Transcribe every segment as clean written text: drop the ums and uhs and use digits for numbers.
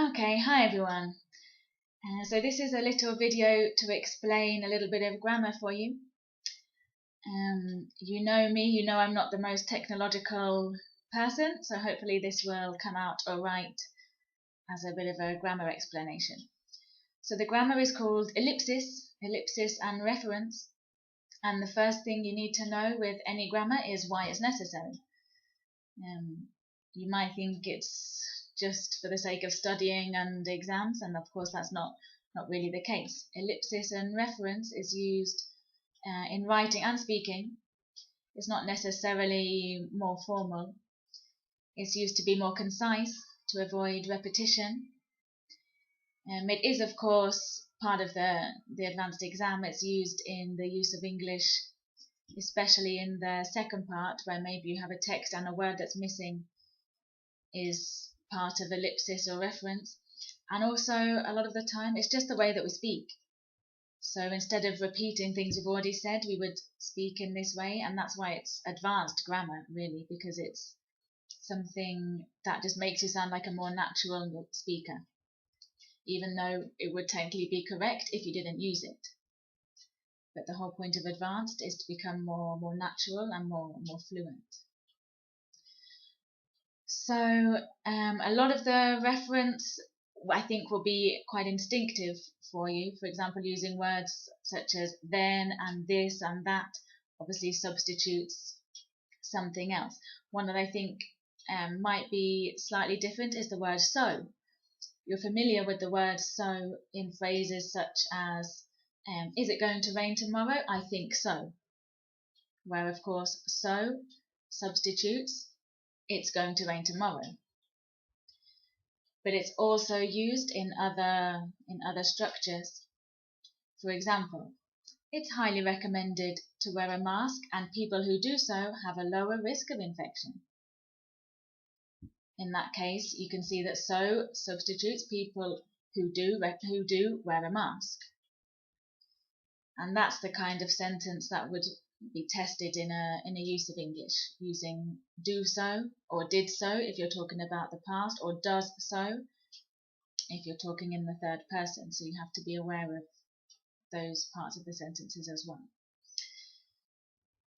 Okay, hi everyone. So this is a little video to explain a little bit of grammar for you. You know me, you know I'm not the most technological person, so hopefully this will come out alright as a bit of a grammar explanation. So the grammar is called ellipsis, ellipsis and reference, and the first thing you need to know with any grammar is why it's necessary. You might think it's just for the sake of studying and exams, and of course that's not really the case. Ellipsis and reference is used in writing and speaking. It's not necessarily more formal. It's used to be more concise, to avoid repetition. It is, of course, part of the advanced exam. It's used in the use of English, especially in the second part, where maybe you have a text and a word that's missing is part of ellipsis or reference. And also, a lot of the time, it's just the way that we speak. So instead of repeating things we've already said, we would speak in this way, and that's why it's advanced grammar, really, because it's something that just makes you sound like a more natural speaker, even though it would technically be correct if you didn't use it. But the whole point of advanced is to become more natural and more fluent. So a lot of the reference, I think, will be quite instinctive for you. For example, using words such as then and this and that obviously substitutes something else. One that I think might be slightly different is the word so. You're familiar with the word so in phrases such as, is it going to rain tomorrow? I think so. Where, of course, so substitutes it's going to rain tomorrow. But it's also used in other structures. For example, it's highly recommended to wear a mask, and people who do so have a lower risk of infection. In that case, you can see that so substitutes people who do wear a mask. And that's the kind of sentence that would be tested in a use of English, using do so or did so if you're talking about the past, or does so if you're talking in the third person. So you have to be aware of those parts of the sentences as well.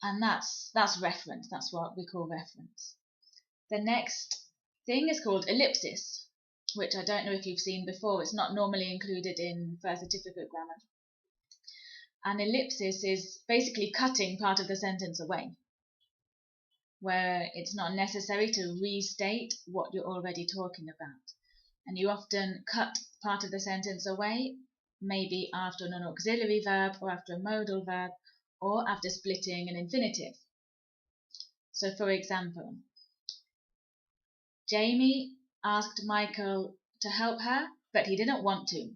And that's reference. That's what we call reference. The next thing is called ellipsis, which I don't know if you've seen before. It's not normally included in first certificate grammar. An ellipsis is basically cutting part of the sentence away, where it's not necessary to restate what you're already talking about. And you often cut part of the sentence away, maybe after an auxiliary verb or after a modal verb or after splitting an infinitive. So for example, Jamie asked Michael to help her, but he didn't want to.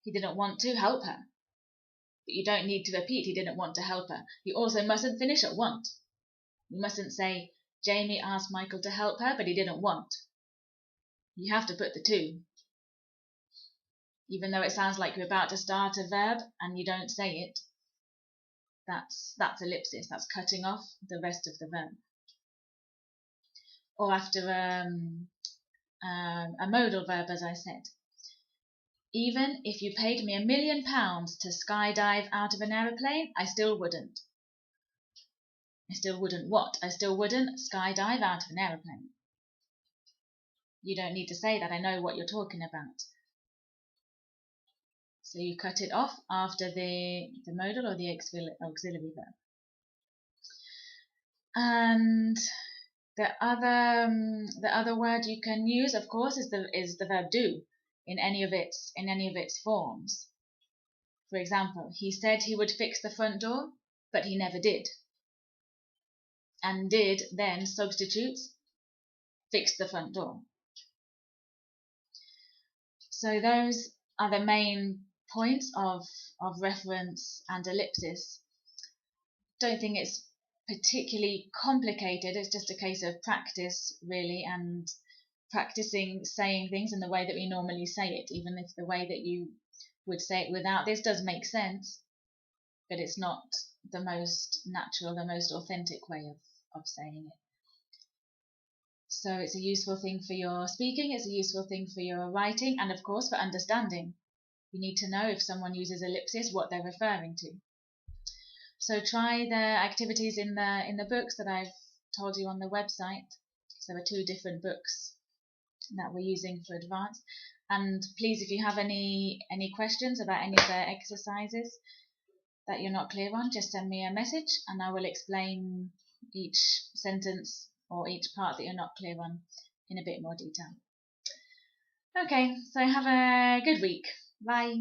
He didn't want to help her. But you don't need to repeat he didn't want to help her. You also mustn't finish at want. You mustn't say Jamie asked Michael to help her, but he didn't want. You have to put the to. Even though it sounds like you're about to start a verb and you don't say it, that's ellipsis. That's cutting off the rest of the verb. Or after a modal verb, as I said. Even if you paid me £1 million to skydive out of an aeroplane, I still wouldn't. I still wouldn't what? I still wouldn't skydive out of an aeroplane. You don't need to say that. I know what you're talking about. So you cut it off after the modal or the auxiliary verb. And the other word you can use, of course, is the verb do in any of its forms. For example, he said he would fix the front door, but he never did. And did then substitutes fix the front door. So those are the main points of reference and ellipsis. Don't think it's particularly complicated. It's just a case of practice, really, and practicing saying things in the way that we normally say it, even if the way that you would say it without this does make sense, but it's not the most natural, the most authentic way of saying it. So it's a useful thing for your speaking, it's a useful thing for your writing, and of course for understanding. You need to know if someone uses ellipsis, what they're referring to. So try the activities in the books that I've told you on the website. So there are 2 different books that we're using for advanced. And please, if you have any questions about any of the exercises that you're not clear on, just send me a message and I will explain each sentence or each part that you're not clear on in a bit more detail. Okay, so have a good week. Bye.